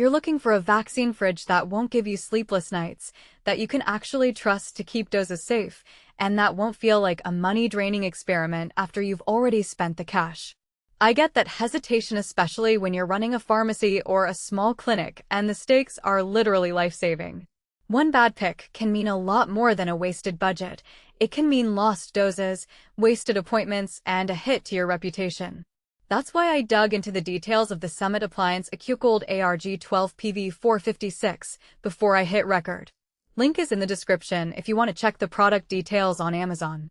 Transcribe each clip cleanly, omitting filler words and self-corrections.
You're looking for a vaccine fridge that won't give you sleepless nights, that you can actually trust to keep doses safe, and that won't feel like a money-draining experiment after you've already spent the cash. I get that hesitation, especially when you're running a pharmacy or a small clinic and the stakes are literally life-saving. One bad pick can mean a lot more than a wasted budget. It can mean lost doses, wasted appointments, and a hit to your reputation. That's why I dug into the details of the Summit Appliance Accucold ARG12PV456 before I hit record. Link is in the description if you want to check the product details on Amazon.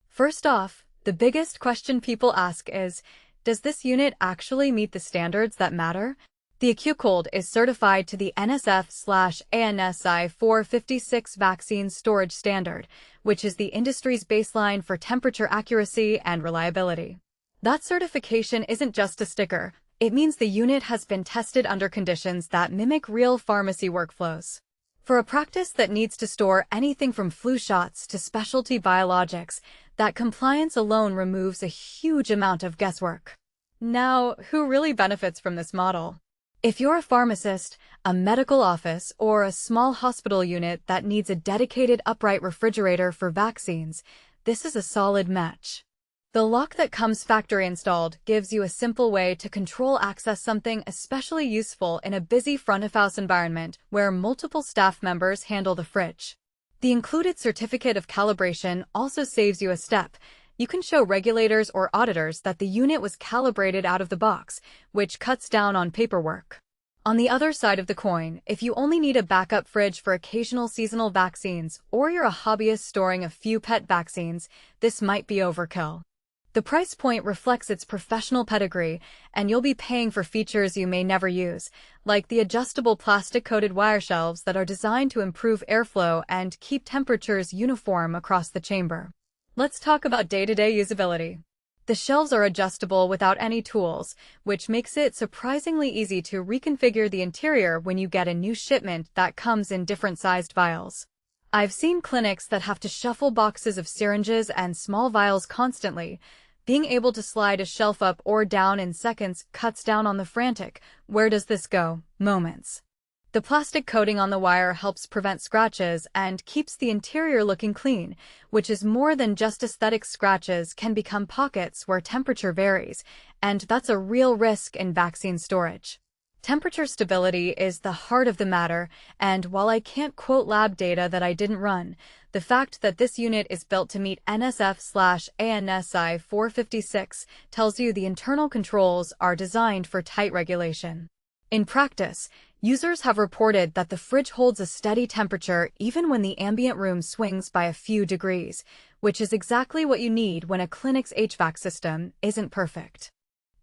First off, the biggest question people ask is, does this unit actually meet the standards that matter? The Accucold is certified to the NSF/ANSI 456 vaccine storage standard, which is the industry's baseline for temperature accuracy and reliability. That certification isn't just a sticker. It means the unit has been tested under conditions that mimic real pharmacy workflows. For a practice that needs to store anything from flu shots to specialty biologics, that compliance alone removes a huge amount of guesswork. Now, who really benefits from this model? If you're a pharmacist, a medical office, or a small hospital unit that needs a dedicated upright refrigerator for vaccines, this is a solid match. The lock that comes factory installed gives you a simple way to control access, something especially useful in a busy front-of-house environment where multiple staff members handle the fridge. The included certificate of calibration also saves you a step. You can show regulators or auditors that the unit was calibrated out of the box, which cuts down on paperwork. On the other side of the coin, if you only need a backup fridge for occasional seasonal vaccines, or you're a hobbyist storing a few pet vaccines, this might be overkill. The price point reflects its professional pedigree, and you'll be paying for features you may never use, like the adjustable plastic-coated wire shelves that are designed to improve airflow and keep temperatures uniform across the chamber. Let's talk about day-to-day usability. The shelves are adjustable without any tools, which makes it surprisingly easy to reconfigure the interior when you get a new shipment that comes in different sized vials. I've seen clinics that have to shuffle boxes of syringes and small vials constantly. Being able to slide a shelf up or down in seconds cuts down on the frantic "where does this go?" moments. The plastic coating on the wire helps prevent scratches and keeps the interior looking clean, which is more than just aesthetic. Scratches can become pockets where temperature varies, and that's a real risk in vaccine storage. Temperature stability is the heart of the matter, and while I can't quote lab data that I didn't run, the fact that this unit is built to meet NSF/ANSI 456 tells you the internal controls are designed for tight regulation. In practice, users have reported that the fridge holds a steady temperature even when the ambient room swings by a few degrees, which is exactly what you need when a clinic's HVAC system isn't perfect.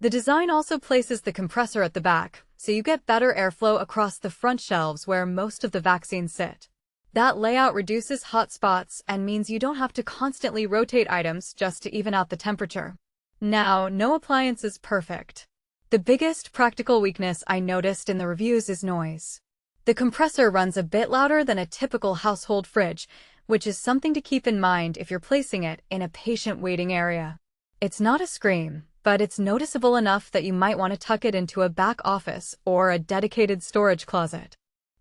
The design also places the compressor at the back, so you get better airflow across the front shelves where most of the vaccines sit. That layout reduces hot spots and means you don't have to constantly rotate items just to even out the temperature. Now, no appliance is perfect. The biggest practical weakness I noticed in the reviews is noise. The compressor runs a bit louder than a typical household fridge, which is something to keep in mind if you're placing it in a patient waiting area. It's not a scream, but it's noticeable enough that you might want to tuck it into a back office or a dedicated storage closet.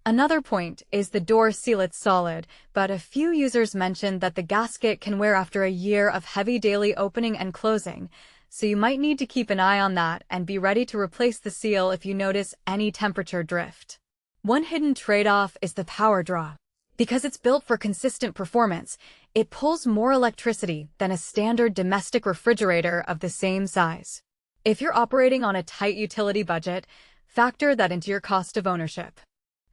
Another point is the door seal. It's solid, but a few users mentioned that the gasket can wear after a year of heavy daily opening and closing, so you might need to keep an eye on that and be ready to replace the seal if you notice any temperature drift. One hidden trade-off is the power draw. Because it's built for consistent performance, it pulls more electricity than a standard domestic refrigerator of the same size. If you're operating on a tight utility budget, factor that into your cost of ownership.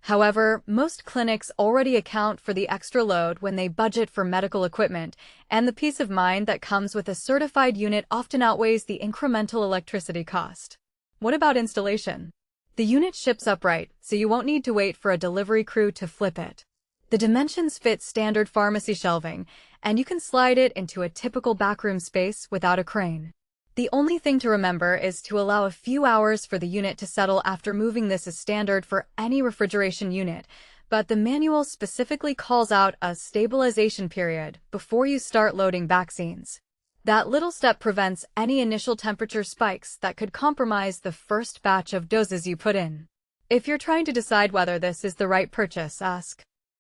However, most clinics already account for the extra load when they budget for medical equipment, and the peace of mind that comes with a certified unit often outweighs the incremental electricity cost. What about installation? The unit ships upright, so you won't need to wait for a delivery crew to flip it. The dimensions fit standard pharmacy shelving, and you can slide it into a typical backroom space without a crane. The only thing to remember is to allow a few hours for the unit to settle after moving. This is standard for any refrigeration unit, but the manual specifically calls out a stabilization period before you start loading vaccines. That little step prevents any initial temperature spikes that could compromise the first batch of doses you put in. If you're trying to decide whether this is the right purchase, ask,